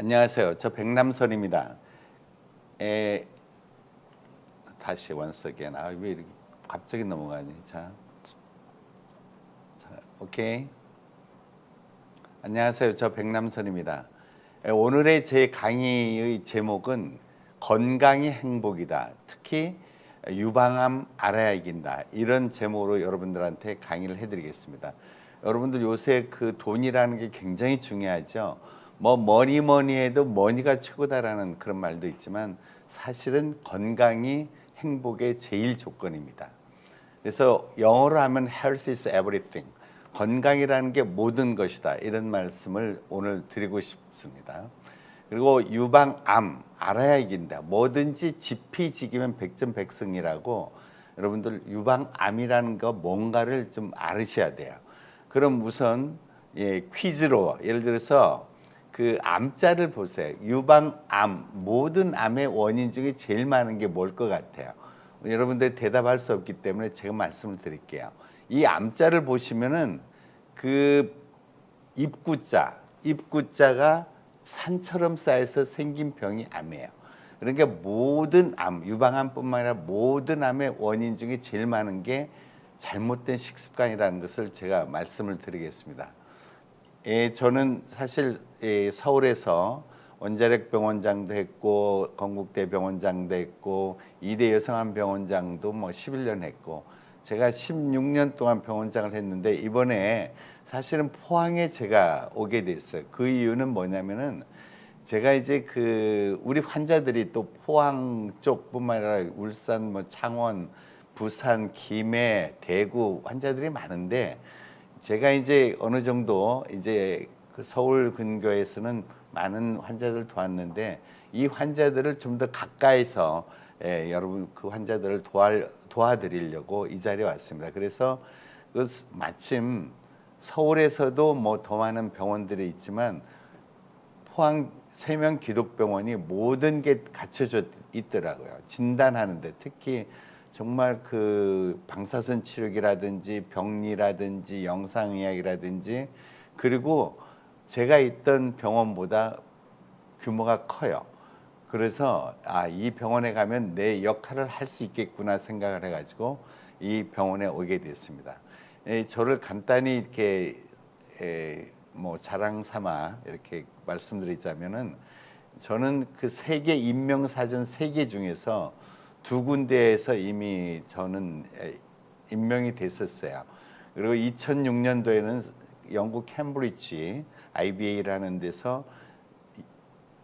안녕하세요. 저 백남선입니다. 다시 once again. 왜 이렇게 갑자기 넘어가니? 자, 오케이. 안녕하세요. 저 백남선입니다. 오늘의 제 강의의 제목은 건강이 행복이다. 특히 유방암 알아야 이긴다. 이런 제목으로 여러분들한테 강의를 해드리겠습니다. 여러분들 요새 그 돈이라는 게 굉장히 중요하죠. 뭐니 해도 머니가 최고다라는 그런 말도 있지만 사실은 건강이 행복의 제일 조건입니다. 그래서 영어로 하면 health is everything. 건강이라는 게 모든 것이다. 이런 말씀을 오늘 드리고 싶습니다. 그리고 유방암 알아야 이긴다. 뭐든지 지피지기면 백전백승이라고 여러분들 유방암이라는 거 뭔가를 좀 알으셔야 돼요. 그럼 우선 퀴즈로 예를 들어서 그 암자를 보세요. 유방암, 모든 암의 원인 중에 제일 많은 게 뭘 것 같아요? 여러분들 대답할 수 없기 때문에 제가 말씀을 드릴게요. 이 암자를 보시면은 그 입구자가 산처럼 쌓여서 생긴 병이 암이에요. 그러니까 모든 암, 유방암뿐만 아니라 모든 암의 원인 중에 제일 많은 게 잘못된 식습관이라는 것을 제가 말씀을 드리겠습니다. 저는 사실 서울에서 원자력 병원장도 했고 건국대 병원장도 했고 이대 여성암 병원장도 11년 했고 제가 16년 동안 병원장을 했는데 이번에 사실은 포항에 제가 오게 됐어요. 그 이유는 뭐냐면은 제가 이제 우리 환자들이 또 포항 쪽뿐만 아니라 울산, 창원, 부산, 김해, 대구 환자들이 많은데 제가 이제 어느 정도 이제 그 서울 근교에서는 많은 환자들 도왔는데 이 환자들을 좀 더 가까이서 여러분 그 환자들을 도와드리려고 이 자리에 왔습니다. 그래서 마침 서울에서도 더 많은 병원들이 있지만 포항 세명 기독병원이 모든 게 갖춰져 있더라고요. 진단하는데 특히 정말 그 방사선 치료기라든지 병리라든지 영상의학이라든지 그리고 제가 있던 병원보다 규모가 커요. 그래서 이 병원에 가면 내 역할을 할 수 있겠구나 생각을 해가지고 이 병원에 오게 됐습니다. 저를 간단히 이렇게 자랑 삼아 이렇게 말씀드리자면은 저는 그 세계 임명사전 3개 중에서 2군데에서 이미 저는 임명이 됐었어요. 그리고 2006년도에는 영국 캠브리지 IBA라는 데서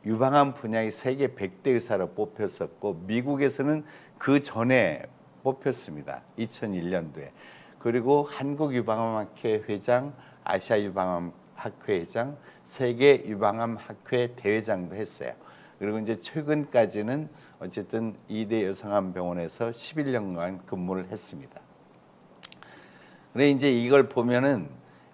유방암 분야의 세계 100대 의사로 뽑혔었고 미국에서는 그 전에 뽑혔습니다. 2001년도에. 그리고 한국유방암학회 회장, 아시아유방암학회 회장, 세계유방암학회 대회장도 했어요. 그리고 이제 최근까지는 어쨌든 이대 여성암병원에서 11년간 근무를 했습니다. 그래 이제 이걸 보면은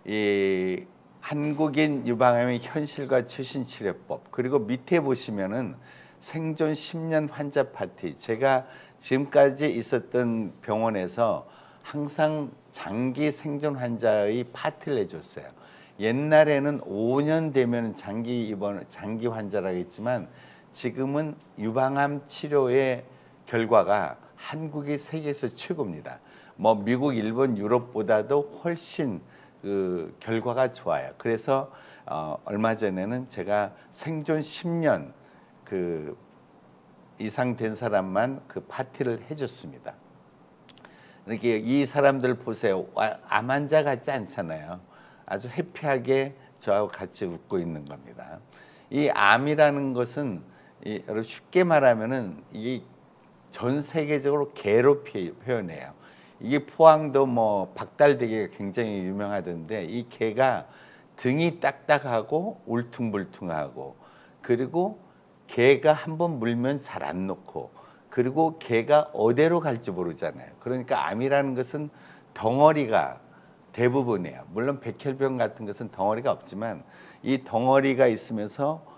이 한국인 유방암의 현실과 최신 치료법 그리고 밑에 보시면은 생존 10년 환자 파티 제가 지금까지 있었던 병원에서 항상 장기 생존 환자의 파티를 해줬어요. 옛날에는 5년 되면 장기 환자라고 했지만 지금은 유방암 치료의 결과가 한국이 세계에서 최고입니다. 미국, 일본, 유럽보다도 훨씬 그 결과가 좋아요. 그래서 얼마 전에는 제가 생존 10년 그 이상 된 사람만 그 파티를 해줬습니다. 이렇게 이 사람들 보세요. 암 환자 같지 않잖아요. 아주 해피하게 저하고 같이 웃고 있는 겁니다. 이 암이라는 것은 여러분 쉽게 말하면은 이게 전 세계적으로 개로 표현해요. 이게 포항도 박달대게가 굉장히 유명하던데 이 개가 등이 딱딱하고 울퉁불퉁하고 그리고 개가 한번 물면 잘 안 놓고 그리고 개가 어디로 갈지 모르잖아요. 그러니까 암이라는 것은 덩어리가 대부분이에요. 물론 백혈병 같은 것은 덩어리가 없지만 이 덩어리가 있으면서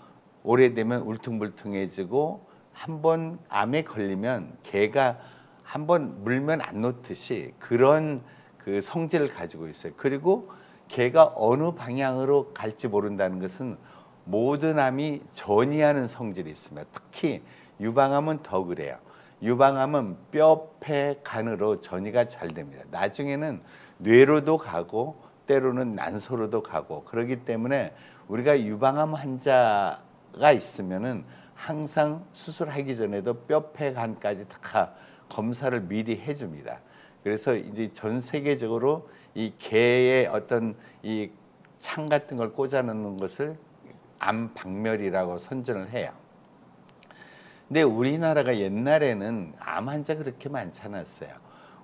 오래되면 울퉁불퉁해지고 한번 암에 걸리면 개가 한번 물면 안 놓듯이 그런 그 성질을 가지고 있어요. 그리고 개가 어느 방향으로 갈지 모른다는 것은 모든 암이 전이하는 성질이 있습니다. 특히 유방암은 더 그래요. 유방암은 뼈, 폐, 간으로 전이가 잘 됩니다. 나중에는 뇌로도 가고 때로는 난소로도 가고 그렇기 때문에 우리가 유방암 환자가 있으면은 항상 수술하기 전에도 뼈, 폐, 간까지 다 검사를 미리 해줍니다. 그래서 이제 전 세계적으로 이 개의 어떤 이 창 같은 걸 꽂아 넣는 것을 암 박멸이라고 선전을 해요. 근데 우리나라가 옛날에는 암 환자 그렇게 많지 않았어요.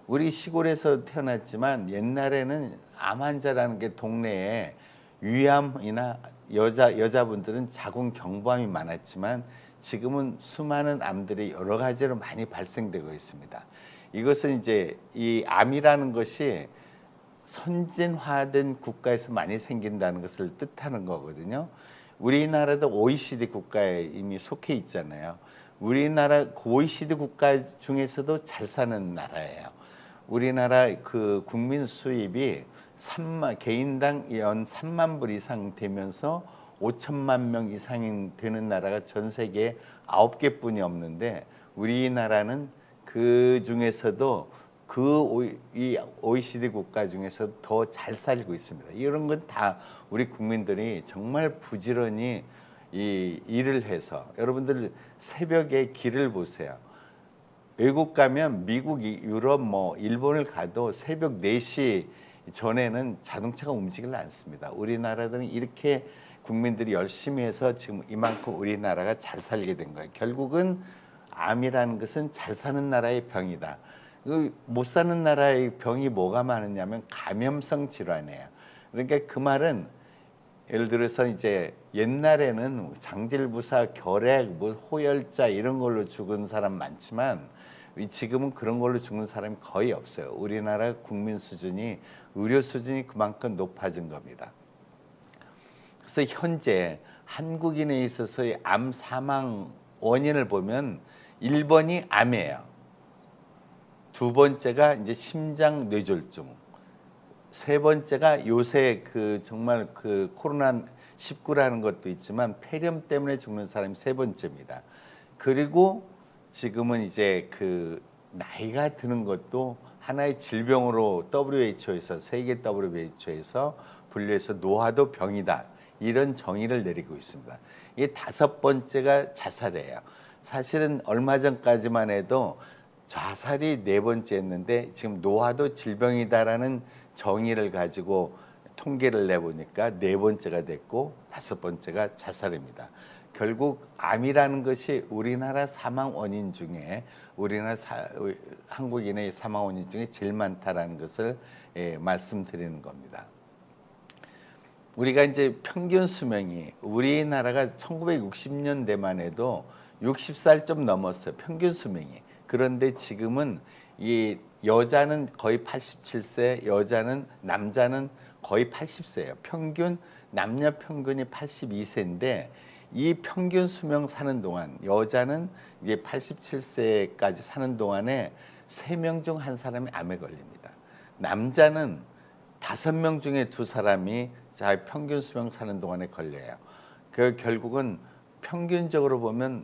우리 시골에서 태어났지만 옛날에는 암 환자라는 게 동네에 위암이나 여자분들은 자궁 경부암이 많았지만 지금은 수많은 암들이 여러 가지로 많이 발생되고 있습니다. 이것은 이제 이 암이라는 것이 선진화된 국가에서 많이 생긴다는 것을 뜻하는 거거든요. 우리나라도 OECD 국가에 이미 속해 있잖아요. 우리나라 OECD 국가 중에서도 잘 사는 나라예요. 우리나라 그 국민 수입이 개인당 연 3만 불 이상 되면서 5천만 명 이상이 되는 나라가 전 세계에 9개뿐이 없는데 우리나라는 그 중에서도 이 OECD 국가 중에서 더 잘 살고 있습니다. 이런 건 다 우리 국민들이 정말 부지런히 이 일을 해서 여러분들 새벽에 길을 보세요. 외국 가면 미국, 유럽, 일본을 가도 새벽 4시 전에는 자동차가 움직이지 않습니다. 우리나라는 이렇게 국민들이 열심히 해서 지금 이만큼 우리나라가 잘 살게 된 거예요. 결국은 암이라는 것은 잘 사는 나라의 병이다. 못 사는 나라의 병이 뭐가 많으냐면 감염성 질환이에요. 그러니까 그 말은 예를 들어서 이제 옛날에는 장질부사, 결핵, 호열자 이런 걸로 죽은 사람 많지만 지금은 그런 걸로 죽는 사람이 거의 없어요. 우리나라 국민 수준이 의료 수준이 그만큼 높아진 겁니다. 그래서 현재 한국인에 있어서의 암 사망 원인을 보면 1번이 암이에요. 두 번째가 이제 심장 뇌졸중, 세 번째가 요새 정말 코로나 19라는 것도 있지만 폐렴 때문에 죽는 사람이 세 번째입니다. 그리고 지금은 이제 나이가 드는 것도 하나의 질병으로 WHO에서 세계 WHO에서 분류해서 노화도 병이다 이런 정의를 내리고 있습니다. 이게 다섯 번째가 자살이에요. 사실은 얼마 전까지만 해도 자살이 네 번째였는데 지금 노화도 질병이다라는 정의를 가지고 통계를 내보니까 네 번째가 됐고 다섯 번째가 자살입니다. 결국 암이라는 것이 우리나라 사망 원인 중에 한국인의 사망 원인 중에 제일 많다라는 것을 말씀드리는 겁니다. 우리가 이제 평균 수명이 우리나라가 1960년대만 해도 60살 좀 넘었어요. 평균 수명이. 그런데 지금은 이 여자는 거의 87세, 남자는 거의 80세예요. 남녀 평균이 82세인데 이 평균 수명 사는 동안 여자는 이제 87세까지 사는 동안에 3명 중 한 사람이 암에 걸립니다. 남자는 5명 중에 2사람이 평균 수명 사는 동안에 걸려요. 결국은 평균적으로 보면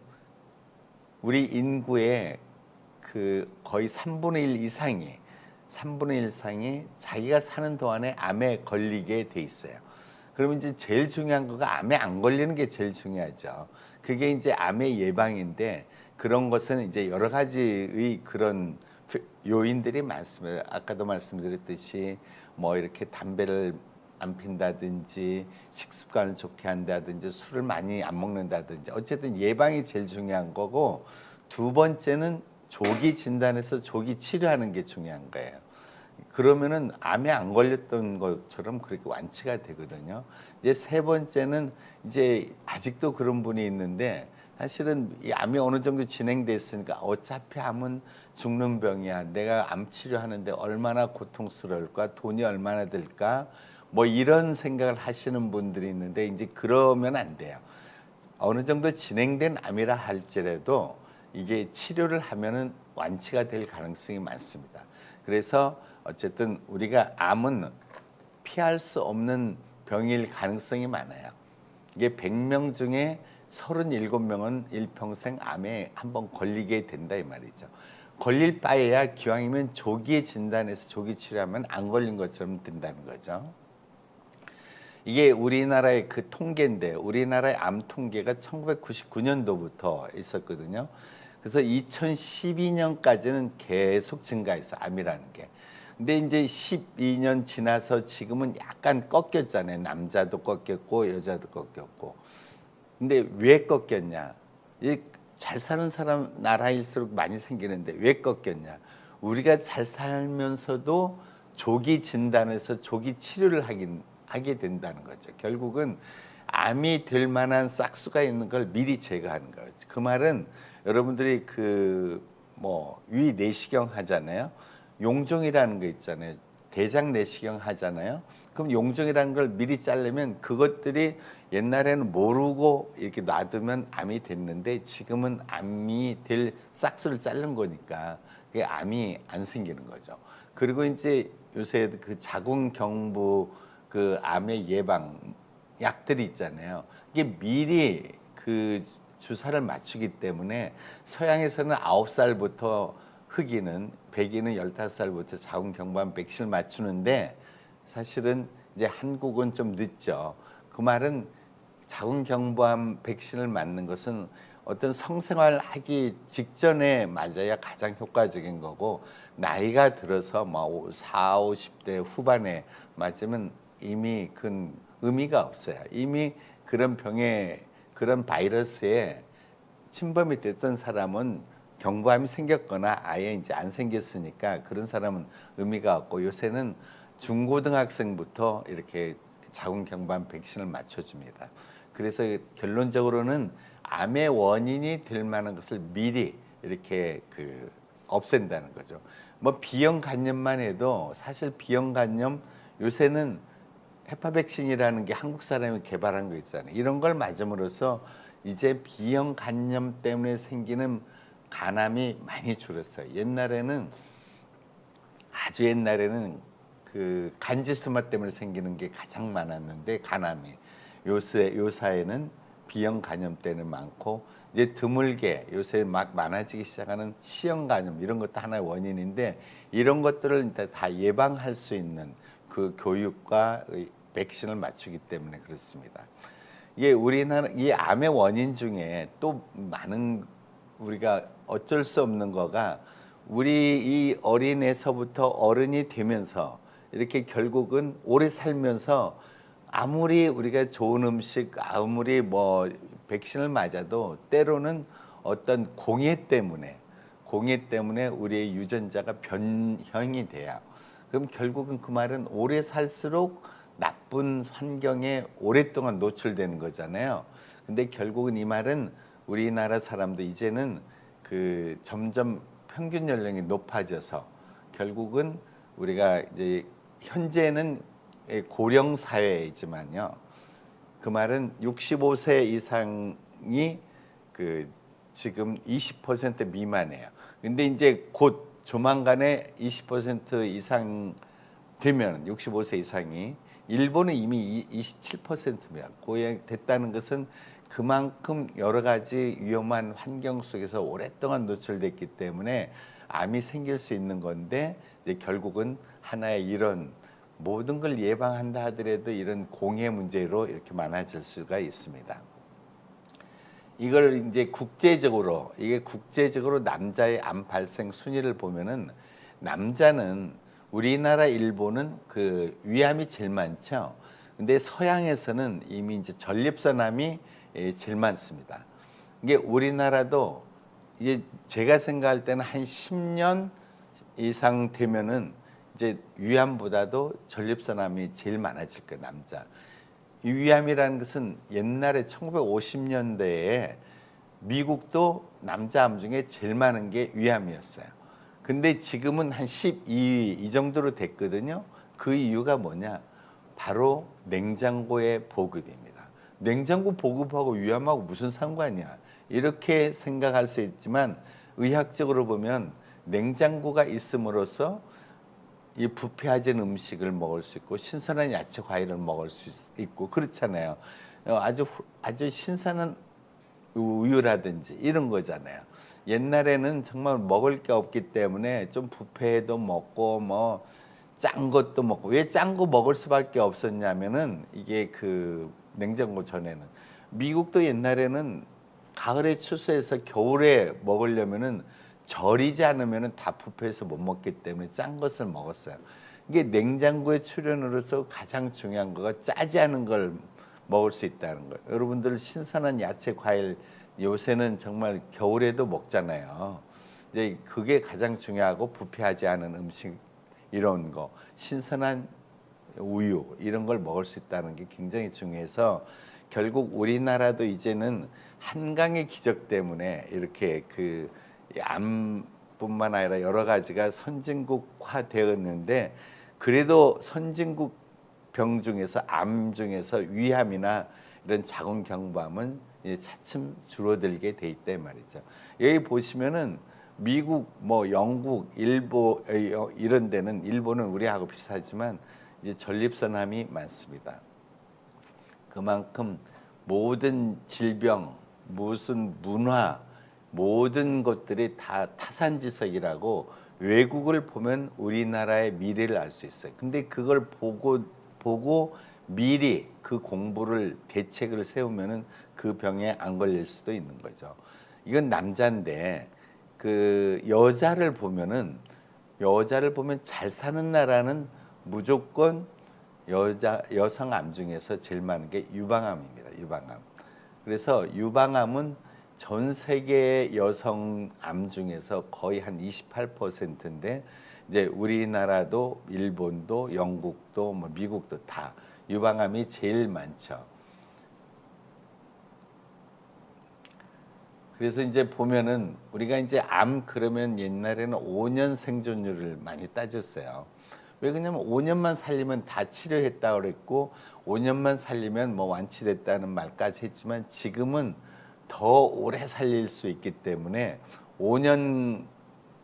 우리 인구의 거의 3분의 1 이상이 자기가 사는 동안에 암에 걸리게 돼 있어요. 그러면 이제 제일 중요한 거가 암에 안 걸리는 게 제일 중요하죠. 그게 이제 암의 예방인데 그런 것은 이제 여러 가지의 그런 요인들이 많습니다. 아까도 말씀드렸듯이 이렇게 담배를 안 핀다든지 식습관을 좋게 한다든지 술을 많이 안 먹는다든지 어쨌든 예방이 제일 중요한 거고 두 번째는 조기 진단해서 조기 치료하는 게 중요한 거예요. 그러면은 암에 안 걸렸던 것처럼 그렇게 완치가 되거든요. 이제 세 번째는 이제 아직도 그런 분이 있는데 사실은 이 암이 어느 정도 진행됐으니까 어차피 암은 죽는 병이야. 내가 암 치료하는데 얼마나 고통스러울까? 돈이 얼마나 들까? 이런 생각을 하시는 분들이 있는데 이제 그러면 안 돼요. 어느 정도 진행된 암이라 할지라도 이게 치료를 하면은 완치가 될 가능성이 많습니다. 그래서 어쨌든 우리가 암은 피할 수 없는 병일 가능성이 많아요. 이게 100명 중에 37명은 일평생 암에 한번 걸리게 된다 이 말이죠. 걸릴 바에야 기왕이면 조기에 진단해서 조기 치료하면 안 걸린 것처럼 된다는 거죠. 이게 우리나라의 그 통계인데 우리나라의 암 통계가 1999년도부터 있었거든요. 그래서 2012년까지는 계속 증가했어, 암이라는 게. 근데 이제 12년 지나서 지금은 약간 꺾였잖아요. 남자도 꺾였고 여자도 꺾였고. 근데 왜 꺾였냐? 잘 사는 사람 나라일수록 많이 생기는데 왜 꺾였냐? 우리가 잘 살면서도 조기 진단에서 조기 치료를 하게 된다는 거죠. 결국은 암이 될 만한 싹수가 있는 걸 미리 제거하는 거죠. 그 말은 여러분들이 위 내시경 하잖아요. 용종이라는 거 있잖아요. 대장 내시경 하잖아요. 그럼 용종이라는 걸 미리 자르면 그것들이 옛날에는 모르고 이렇게 놔두면 암이 됐는데 지금은 암이 될 싹수를 자른 거니까 그게 암이 안 생기는 거죠. 그리고 이제 요새 그 자궁경부 그 암의 예방 약들이 있잖아요. 이게 미리 그 주사를 맞추기 때문에 서양에서는 9살부터 흑인은 백인은 15살부터 자궁경부암 백신을 맞추는데 사실은 이제 한국은 좀 늦죠. 그 말은 자궁경부암 백신을 맞는 것은 어떤 성생활 하기 직전에 맞아야 가장 효과적인 거고 나이가 들어서 뭐 40, 50대 후반에 맞으면 이미 그 의미가 없어요. 이미 그런 병에 그런 바이러스에 침범이 됐던 사람은 경부암이 생겼거나 아예 이제 안 생겼으니까 그런 사람은 의미가 없고 요새는 중고등학생부터 이렇게 자궁경부암 백신을 맞춰줍니다. 그래서 결론적으로는 암의 원인이 될 만한 것을 미리 이렇게 없앤다는 거죠. 뭐 B형 간염만 해도 사실 B형 간염 요새는 헤파백신이라는 게 한국 사람이 개발한 거 있잖아요. 이런 걸 맞음으로써 이제 B형 간염 때문에 생기는 간암이 많이 줄었어요. 아주 옛날에는 그 간지스마 때문에 생기는 게 가장 많았는데 간암이 요사에는 B형 간염 때는 많고 이제 드물게 요새 막 많아지기 시작하는 C형 간염 이런 것도 하나의 원인인데 이런 것들을 다 예방할 수 있는 그 교육과 백신을 맞추기 때문에 그렇습니다. 이게 우리나라 이 암의 원인 중에 또 많은 우리가 어쩔 수 없는 거가 우리 이 어린애서부터 어른이 되면서 이렇게 결국은 오래 살면서 아무리 우리가 좋은 음식 아무리 뭐 백신을 맞아도 때로는 어떤 공해 때문에 우리의 유전자가 변형이 돼요. 그럼 결국은 그 말은 오래 살수록 나쁜 환경에 오랫동안 노출되는 거잖아요. 근데 결국은 이 말은 우리나라 사람도 이제는 그 점점 평균 연령이 높아져서 결국은 우리가 이제 현재는 고령 사회이지만요. 그 말은 65세 이상이 그 지금 20% 미만이에요. 근데 이제 곧 조만간에 20% 이상 되면 65세 이상이 일본은 이미 27%입니다. 고령 됐다는 것은 그만큼 여러 가지 위험한 환경 속에서 오랫동안 노출됐기 때문에 암이 생길 수 있는 건데 이제 결국은 하나의 이런 모든 걸 예방한다 하더라도 이런 공해 문제로 이렇게 많아질 수가 있습니다. 이걸 이제 국제적으로 남자의 암 발생 순위를 보면은 남자는 우리나라 일본은 그 위암이 제일 많죠. 근데 서양에서는 이미 이제 전립선암이 제일 많습니다. 이게 우리나라도 이제 제가 생각할 때는 한 10년 이상 되면은 이제 위암보다도 전립선암이 제일 많아질 거예요, 남자. 이 위암이라는 것은 옛날에 1950년대에 미국도 남자 암 중에 제일 많은 게 위암이었어요. 근데 지금은 한 12위 이 정도로 됐거든요. 그 이유가 뭐냐? 바로 냉장고의 보급입니다. 냉장고 보급하고 위암하고 무슨 상관이야? 이렇게 생각할 수 있지만 의학적으로 보면 냉장고가 있음으로써 이 부패하진 음식을 먹을 수 있고 신선한 야채 과일을 먹을 수 있고 그렇잖아요. 아주 신선한 우유라든지 이런 거잖아요. 옛날에는 정말 먹을 게 없기 때문에 좀 뷔페도 먹고 뭐 짠 것도 먹고, 왜 짠 거 먹을 수밖에 없었냐면은 이게 그 냉장고 전에는 미국도 옛날에는 가을에 추수해서 겨울에 먹으려면은 절이지 않으면은 다 뷔페에서 못 먹기 때문에 짠 것을 먹었어요. 이게 냉장고의 출현으로서 가장 중요한 거가 짜지 않은 걸 먹을 수 있다는 거예요. 여러분들 신선한 야채, 과일 요새는 정말 겨울에도 먹잖아요. 이제 그게 가장 중요하고, 부패하지 않은 음식, 이런 거, 신선한 우유 이런 걸 먹을 수 있다는 게 굉장히 중요해서, 결국 우리나라도 이제는 한강의 기적 때문에 이렇게 그 암뿐만 아니라 여러 가지가 선진국화 되었는데, 그래도 선진국 병 중에서 암 중에서 위암이나 이런 자궁경부암은 차츰 줄어들게 돼 있단 말이죠. 여기 보시면은 미국, 뭐 영국, 일본 이런 데는, 일본은 우리하고 비슷하지만 이제 전립선암이 많습니다. 그만큼 모든 질병, 무슨 문화, 모든 것들이 다 타산지석이라고, 외국을 보면 우리나라의 미래를 알 수 있어요. 근데 그걸 보고 미리 그 공부를, 대책을 세우면은 그 병에 안 걸릴 수도 있는 거죠. 이건 남자인데 그 여자를 보면 잘 사는 나라는 무조건 여성 암 중에서 제일 많은 게 유방암입니다. 유방암. 그래서 유방암은 전 세계 여성 암 중에서 거의 한 28%인데, 이제 우리나라도, 일본도, 영국도, 뭐 미국도 다 유방암이 제일 많죠. 그래서 이제 보면은 우리가 이제 암 그러면 옛날에는 5년 생존율을 많이 따졌어요. 왜 그러냐면 5년만 살리면 다 치료했다 그랬고, 5년만 살리면 뭐 완치됐다는 말까지 했지만, 지금은 더 오래 살릴 수 있기 때문에 5년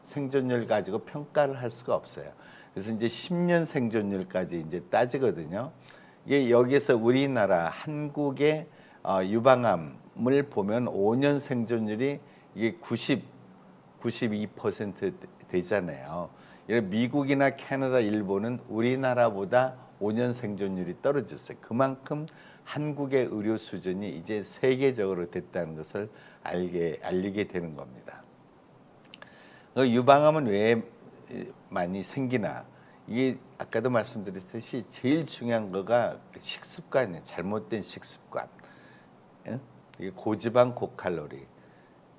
생존율 가지고 평가를 할 수가 없어요. 그래서 이제 10년 생존율까지 이제 따지거든요. 이게 여기서 우리나라 한국의 유방암을 보면 5년 생존율이 이게 92% 되잖아요. 미국이나 캐나다, 일본은 우리나라보다 5년 생존율이 떨어졌어요. 그만큼 한국의 의료 수준이 이제 세계적으로 됐다는 것을 알리게 되는 겁니다. 유방암은 왜 많이 생기나? 이게 아까도 말씀드렸듯이 제일 중요한 거가 식습관이에요. 잘못된 식습관. 이게 고지방 고칼로리.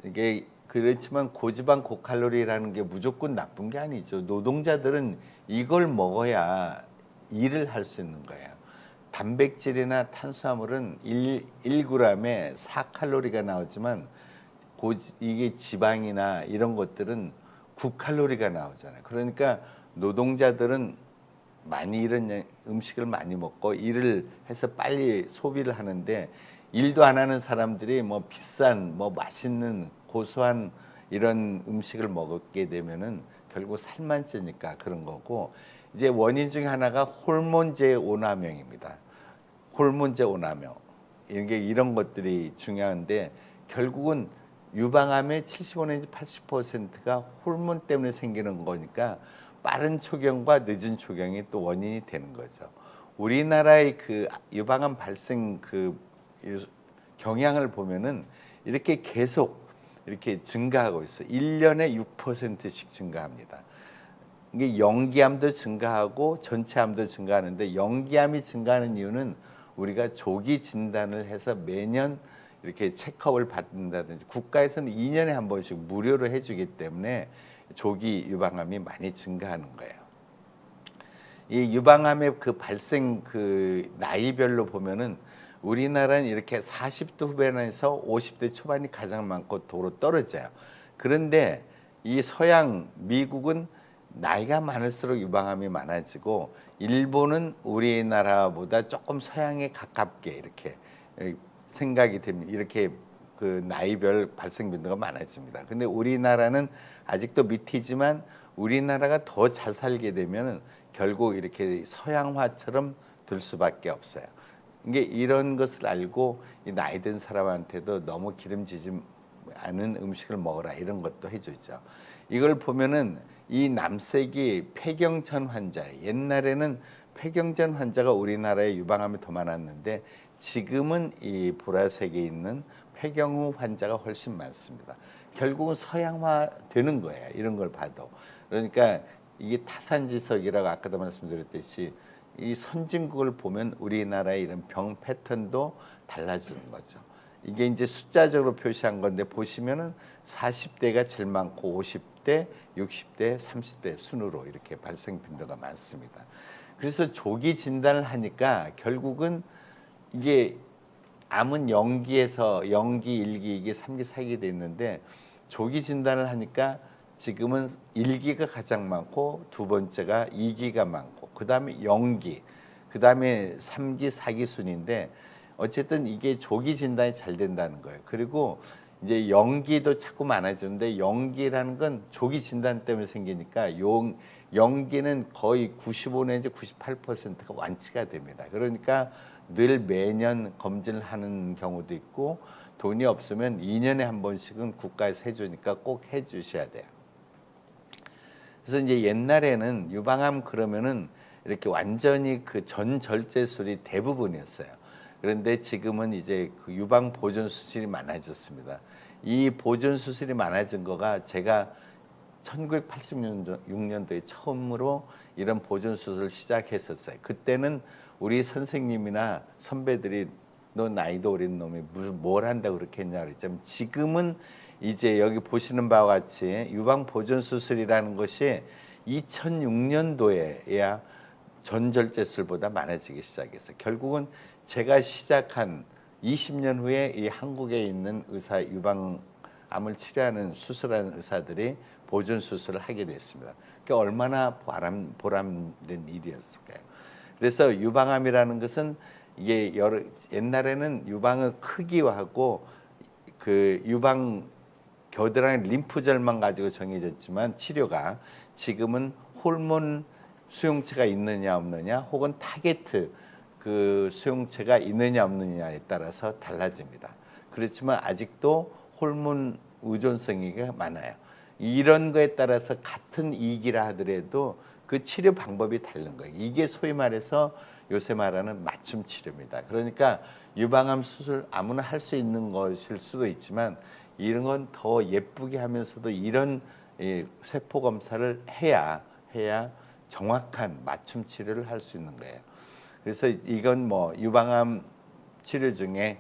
이게 그렇지만 고지방 고칼로리라는 게 무조건 나쁜 게 아니죠. 노동자들은 이걸 먹어야 일을 할 수 있는 거예요. 단백질이나 탄수화물은 1g에 4칼로리가 나오지만, 이게 지방이나 이런 것들은 9칼로리가 나오잖아요. 그러니까 노동자들은 많이 이런 음식을 많이 먹고 일을 해서 빨리 소비를 하는데, 일도 안 하는 사람들이 뭐 비싼, 뭐 맛있는, 고소한 이런 음식을 먹게 되면은 결국 살만 찌니까 그런 거고, 이제 원인 중에 하나가 호르몬제 오남용입니다. 호르몬제 오남용. 이런 것들이 중요한데, 결국은 유방암의 75 내지 80%가 호르몬 때문에 생기는 거니까 빠른 초경과 늦은 초경이 또 원인이 되는 거죠. 우리나라의 그 유방암 발생 그 경향을 보면은 이렇게 계속 이렇게 증가하고 있어요. 1년에 6%씩 증가합니다. 이게 연기암도 증가하고 전체암도 증가하는데, 연기암이 증가하는 이유는 우리가 조기 진단을 해서 매년 이렇게 체크업을 받는다든지, 국가에서는 2년에 한 번씩 무료로 해주기 때문에 조기 유방암이 많이 증가하는 거예요. 이 유방암의 그 발생 그 나이별로 보면은 우리나라는 이렇게 40대 후반에서 50대 초반이 가장 많고 도로 떨어져요. 그런데 이 서양 미국은 나이가 많을수록 유방암이 많아지고, 일본은 우리나라보다 조금 서양에 가깝게 이렇게 생각이 됩니다. 이렇게 그 나이별 발생 빈도가 많아집니다. 근데 우리나라는 아직도 밑이지만, 우리나라가 더 잘 살게 되면 결국 이렇게 서양화처럼 될 수밖에 없어요. 이게 이런 것을 알고 이 나이 든 사람한테도 너무 기름지지 않은 음식을 먹어라 이런 것도 해주죠. 이걸 보면은 이 남색이 폐경천 환자, 옛날에는 폐경천 환자가 우리나라에 유방암이 더 많았는데 지금은 이 보라색에 있는 폐경후 환자가 훨씬 많습니다. 결국은 서양화 되는 거예요. 이런 걸 봐도. 그러니까 이게 타산지석이라고 아까도 말씀드렸듯이 이 선진국을 보면 우리나라의 이런 병 패턴도 달라지는 거죠. 이게 이제 숫자적으로 표시한 건데 보시면은 40대가 제일 많고 50대, 60대, 30대 순으로 이렇게 발생 빈도가 많습니다. 그래서 조기 진단을 하니까 결국은 이게 암은 영기에서 영기, 1기, 2기, 3기, 4기 돼 있는데 조기 진단을 하니까 지금은 1기가 가장 많고 두 번째가 2기가 많고 그다음에 영기, 그다음에 3기, 4기 순인데 어쨌든 이게 조기 진단이 잘 된다는 거예요. 그리고 이제 영기도 자꾸 많아지는데 영기라는 건 조기 진단 때문에 생기니까 영기는 거의 95 내지 98%가 완치가 됩니다. 그러니까 늘 매년 검진을 하는 경우도 있고 돈이 없으면 2년에 한 번씩은 국가에서 해주니까 꼭 해주셔야 돼요. 그래서 이제 옛날에는 유방암 그러면은 이렇게 완전히 그 전절제술이 대부분이었어요. 그런데 지금은 이제 그 유방 보존 수술이 많아졌습니다. 이 보존 수술이 많아진 거가 제가 1986년도에 처음으로 이런 보존 수술을 시작했었어요. 그때는 우리 선생님이나 선배들이 너 나이도 어린 놈이 뭘 한다고 그렇게 했냐 그랬지만 지금은 이제 여기 보시는 바와 같이 유방 보존 수술이라는 것이 2006년도에야 전절제술보다 많아지기 시작했어요. 결국은 제가 시작한 20년 후에 이 한국에 있는 의사 유방암을 치료하는 수술하는 의사들이 보존 수술을 하게 됐습니다. 그게 얼마나 보람된 일이었을까요? 그래서 유방암이라는 것은 이게 옛날에는 유방의 크기하고 그 유방 겨드랑이 림프절만 가지고 정해졌지만 치료가 지금은 호르몬 수용체가 있느냐 없느냐 혹은 타겟 그 수용체가 있느냐 없느냐에 따라서 달라집니다. 그렇지만 아직도 호르몬 의존성이 많아요. 이런 거에 따라서 같은 이기라 하더라도 그 치료 방법이 다른 거예요. 이게 소위 말해서 요새 말하는 맞춤 치료입니다. 그러니까 유방암 수술 아무나 할 수 있는 것일 수도 있지만 이런 건 더 예쁘게 하면서도 이런 세포 검사를 해야 정확한 맞춤 치료를 할 수 있는 거예요. 그래서 이건 뭐 유방암 치료 중에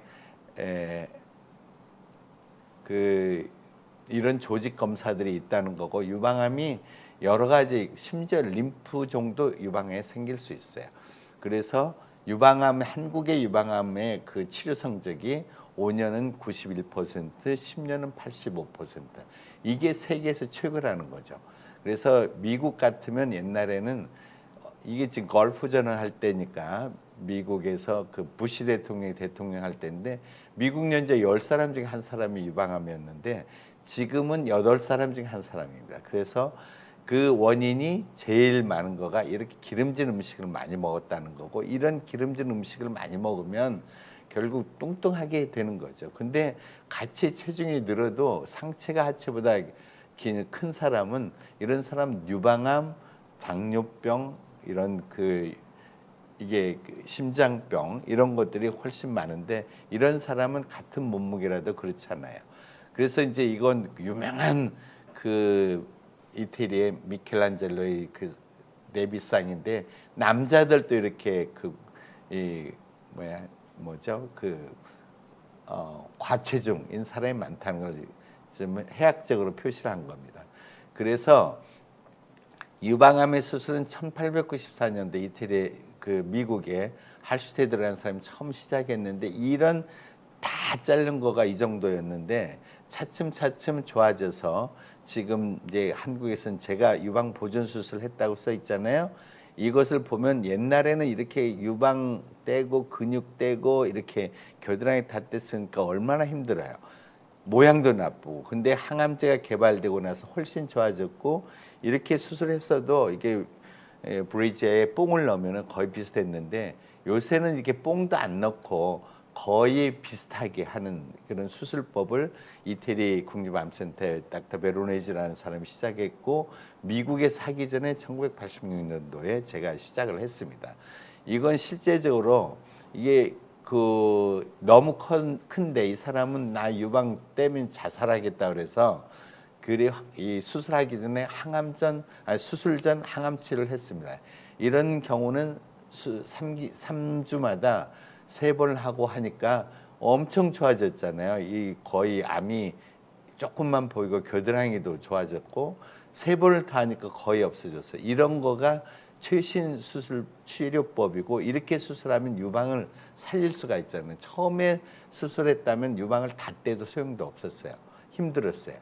이런 조직 검사들이 있다는 거고 유방암이 여러 가지 심지어 림프종도 유방암에 생길 수 있어요. 그래서 유방암 한국의 유방암의 그 치료 성적이 5년은 91%, 10년은 85%. 이게 세계에서 최고라는 거죠. 그래서 미국 같으면 옛날에는 이게 지금 걸프전을 할 때니까 미국에서 그 부시 대통령 할 때인데 미국 연재 10사람 중에 한 사람이 유방암이었는데 지금은 8사람 중에 한 사람입니다. 그래서 그 원인이 제일 많은 거가 이렇게 기름진 음식을 많이 먹었다는 거고 이런 기름진 음식을 많이 먹으면 결국 뚱뚱하게 되는 거죠. 근데 같이 체중이 늘어도 상체가 하체보다 큰 사람은 이런 사람 유방암, 당뇨병 이런 이게 심장병 이런 것들이 훨씬 많은데 이런 사람은 같은 몸무게라도 그렇지 않아요. 그래서 이제 이건 유명한 그 이태리의 미켈란젤로의 그 네비상인데 남자들도 이렇게 과체중인 사람이 많다는 걸 좀 해학적으로 표시를 한 겁니다. 그래서 유방암의 수술은 1894년도 이태리 미국의 할슈테드라는 사람이 처음 시작했는데 이런 다 자른 거가 이 정도였는데 차츰 좋아져서 지금 이제 한국에서는 제가 유방 보존 수술 했다고 써 있잖아요. 이것을 보면 옛날에는 이렇게 유방 떼고 근육 떼고 이렇게 겨드랑이 다 뗐으니까 얼마나 힘들어요. 모양도 나쁘고. 근데 항암제가 개발되고 나서 훨씬 좋아졌고 이렇게 수술했어도 이게 브리지에 뽕을 넣으면 거의 비슷했는데 요새는 이렇게 뽕도 안 넣고 거의 비슷하게 하는 그런 수술법을 이태리 국립암센터의 닥터 베로네즈라는 사람이 시작했고, 미국에 사기 전에 1986년도에 제가 시작을 했습니다. 이건 실제적으로 이게 너무 큰데 이 사람은 나 유방 때문에 자살하겠다 그래서 이 수술하기 전에 수술 전 항암 치료를 했습니다. 이런 경우는 3주마다 3번을 하고 하니까 엄청 좋아졌잖아요. 이 거의 암이 조금만 보이고 겨드랑이도 좋아졌고 3번을 다 하니까 거의 없어졌어요. 이런 거가 최신 수술 치료법이고, 이렇게 수술하면 유방을 살릴 수가 있잖아요. 처음에 수술했다면 유방을 다 떼도 소용도 없었어요. 힘들었어요.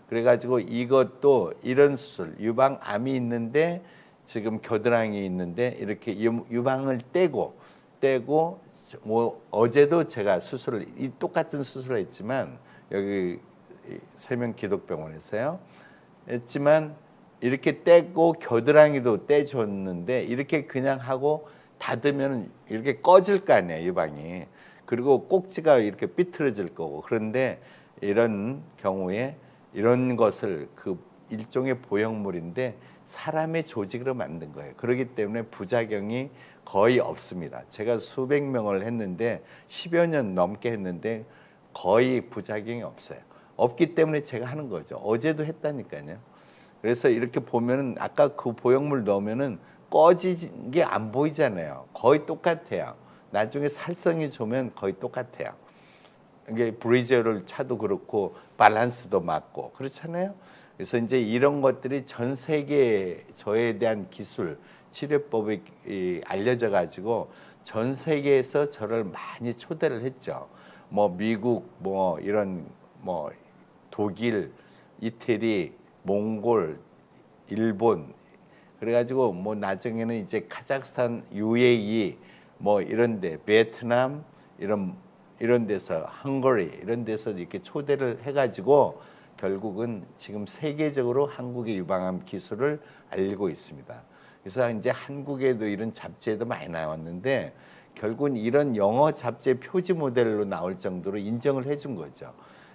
그래가지고 이것도 이런 수술, 유방암이 있는데 지금 겨드랑이 있는데 이렇게 유방을 떼고 뭐 어제도 제가 똑같은 수술을 했지만 여기 세명기독병원에서요 했지만 이렇게 떼고 겨드랑이도 떼줬는데 이렇게 그냥 하고 닫으면 이렇게 꺼질 거 아니에요, 유방이. 그리고 꼭지가 이렇게 삐뚤어질 거고. 그런데 이런 경우에 이런 것을 일종의 보형물인데 사람의 조직으로 만든 거예요. 그렇기 때문에 부작용이 거의 없습니다. 제가 수백 명을 했는데 10여 년 넘게 했는데 거의 부작용이 없어요. 없기 때문에 제가 하는 거죠. 어제도 했다니까요. 그래서 이렇게 보면은 아까 그 보형물 넣으면은 꺼진 게 안 보이잖아요. 거의 똑같아요. 나중에 살성이 좋으면 거의 똑같아요. 이게 브리저를 차도 그렇고 밸런스도 맞고 그렇잖아요. 그래서 이제 이런 것들이 전 세계에 저에 대한 기술 치료법이 알려져 가지고 전 세계에서 저를 많이 초대를 했죠. 뭐 미국, 뭐 이런 뭐 독일, 이태리, 몽골, 일본, 그래가지고 뭐 나중에는 이제 카자흐스탄, UAE 뭐 이런데, 베트남 이런 데서, 헝가리 이런 데서 이렇게 초대를 해가지고 결국은 지금 세계적으로 한국의 유방암 기술을 알리고 있습니다. 그래서 이제 한국에도 이런 잡지에도 많이 나왔는데 결국은 이런 영어 잡지의 표지 모델로 나올 정도로 인정을 해준 거죠.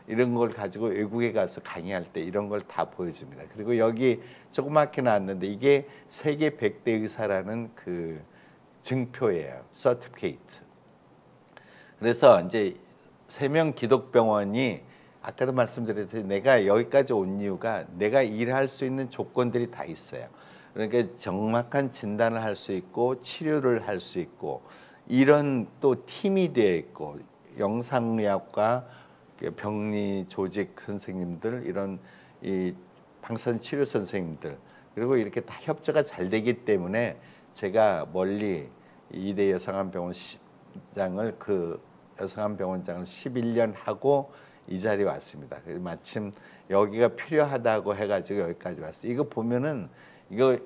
이런 걸 가지고 외국에 가서 강의할 때 이런 걸 다 보여줍니다. 그리고 여기 조그맣게 나왔는데 이게 세계 100대 의사라는 그 증표예요. 서티피케이트. 그래서 이제 세명기독병원이 아까도 말씀드렸듯이 내가 여기까지 온 이유가 내가 일할 수 있는 조건들이 다 있어요. 그러니까 정확한 진단을 할 수 있고 치료를 할 수 있고 이런 또 팀이 되어 있고 영상의학과 병리 조직 선생님들, 이런 이 방사선 치료 선생님들, 그리고 이렇게 다 협조가 잘 되기 때문에 제가 멀리 이대 여성암병원장을 여성암병원장을 11년 하고 이 자리에 왔습니다. 그래서 마침 여기가 필요하다고 해가지고 여기까지 왔어요. 이거 보면은 이거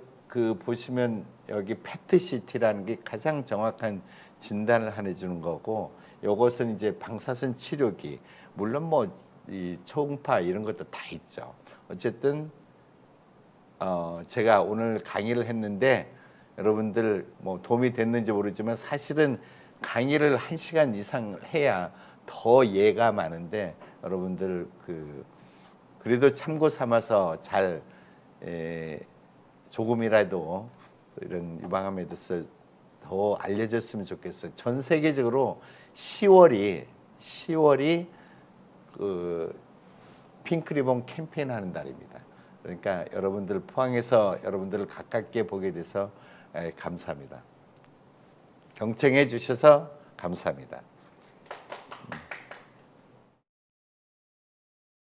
보시면 여기 PET-CT라는 게 가장 정확한 진단을 해주는 거고, 요것은 이제 방사선 치료기, 물론 뭐 이 초음파 이런 것도 다 있죠. 어쨌든 제가 오늘 강의를 했는데 여러분들 뭐 도움이 됐는지 모르지만 사실은 강의를 1시간 이상 해야 더 예가 많은데 여러분들 그래도 참고 삼아서 잘 조금이라도 이런 유방암에 대해서 더 알려졌으면 좋겠어요. 전 세계적으로 10월이 핑크리본 캠페인 하는 달입니다. 그러니까 여러분들 포항에서 여러분들을 가깝게 보게 돼서 감사합니다. 경청해 주셔서 감사합니다.